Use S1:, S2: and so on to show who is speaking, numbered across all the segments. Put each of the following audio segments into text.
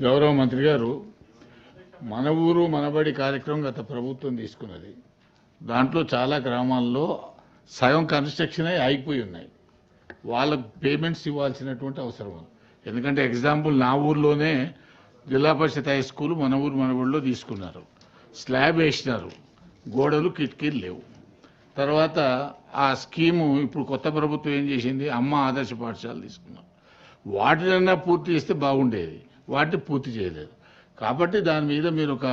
S1: గౌరవ మంత్రి గారు మన ఊరు మనబడి కార్యక్రమం గత ప్రభుత్వం తీసుకున్నది. దాంట్లో చాలా గ్రామాల్లో సగం కన్స్ట్రక్షన్ అయిపోయి ఉన్నాయి. వాళ్ళకు పేమెంట్స్ ఇవ్వాల్సినటువంటి అవసరం ఉంది. ఎందుకంటే ఎగ్జాంపుల్ నా ఊర్లోనే జిల్లా పరిషత్ హై స్కూల్ మన ఊరు మనబడిలో తీసుకున్నారు. స్లాబ్ వేసినారు, గోడలు కిటికీలు లేవు. తర్వాత ఆ స్కీము ఇప్పుడు కొత్త ప్రభుత్వం ఏం చేసింది, అమ్మ ఆదర్శ పాఠశాల తీసుకున్నారు. వాటినన్నా పూర్తి చేస్తే బాగుండేది, వాటిని పూర్తి చేయలేదు. కాబట్టి దాని మీద మీరు ఒక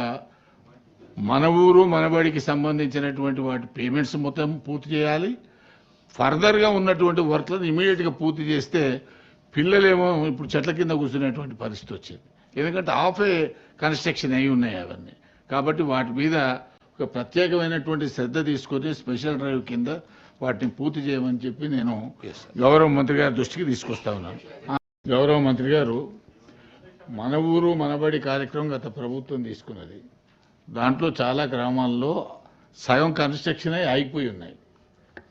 S1: మన ఊరు మనబడికి సంబంధించినటువంటి వాటి పేమెంట్స్ మొత్తం పూర్తి చేయాలి. ఫర్దర్గా ఉన్నటువంటి వర్క్లను ఇమీడియట్గా పూర్తి చేస్తే పిల్లలేమో ఇప్పుడు చెట్ల కింద కూర్చునేటువంటి పరిస్థితి వచ్చింది. ఎందుకంటే ఏ కన్స్ట్రక్షన్ అయి ఉన్నాయి అవన్నీ. కాబట్టి వాటి మీద ఒక ప్రత్యేకమైనటువంటి శ్రద్ధ తీసుకొని స్పెషల్ డ్రైవ్ కింద వాటిని పూర్తి చేయమని చెప్పి నేను గౌరవ మంత్రి గారి దృష్టికి తీసుకొస్తా ఉన్నాను. గౌరవ మంత్రి గారు మన ఊరు మనబడి కార్యక్రమం గత ప్రభుత్వం తీసుకున్నది. దాంట్లో చాలా గ్రామాల్లో సగం కన్స్ట్రక్షన్ అయిపోయి ఉన్నాయి.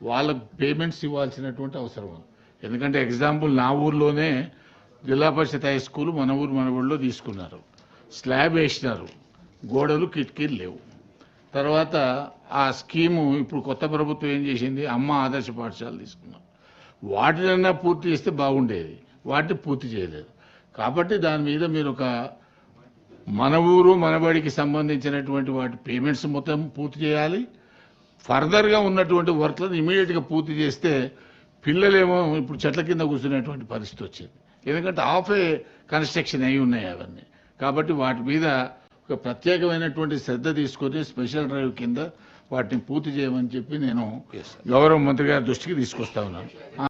S1: వాళ్ళకు పేమెంట్స్ ఇవ్వాల్సినటువంటి అవసరం ఉంది. ఎందుకంటే ఎగ్జాంపుల్ నా ఊర్లోనే జిల్లా పరిషత్ హై స్కూల్ మన ఊరు మనబడిలో తీసుకున్నారు. స్లాబ్ వేసినారు, గోడలు కిటికీలు లేవు. తర్వాత ఆ స్కీము ఇప్పుడు కొత్త ప్రభుత్వం ఏం చేసింది, అమ్మ ఆదర్శ పాఠశాల తీసుకున్నారు. వాటినన్నా పూర్తి చేస్తే బాగుండేది, వాటిని పూర్తి చేయలేదు. కాబట్టి దాని మీద మీరు ఒక మన ఊరు మనబడికి సంబంధించినటువంటి వాటి పేమెంట్స్ మొత్తం పూర్తి చేయాలి. ఫర్దర్గా ఉన్నటువంటి వర్క్లను ఇమీడియట్గా పూర్తి చేస్తే పిల్లలేమో ఇప్పుడు చెట్ల కింద కూర్చునేటువంటి పరిస్థితి వచ్చింది. ఎందుకంటే ఏ కన్స్ట్రక్షన్ అయి ఉన్నాయి అవన్నీ. కాబట్టి వాటి మీద ఒక ప్రత్యేకమైనటువంటి శ్రద్ధ తీసుకొని స్పెషల్ డ్రైవ్ కింద వాటిని పూర్తి చేయమని చెప్పి నేను గౌరవ మంత్రి గారి దృష్టికి తీసుకొస్తా ఉన్నాను.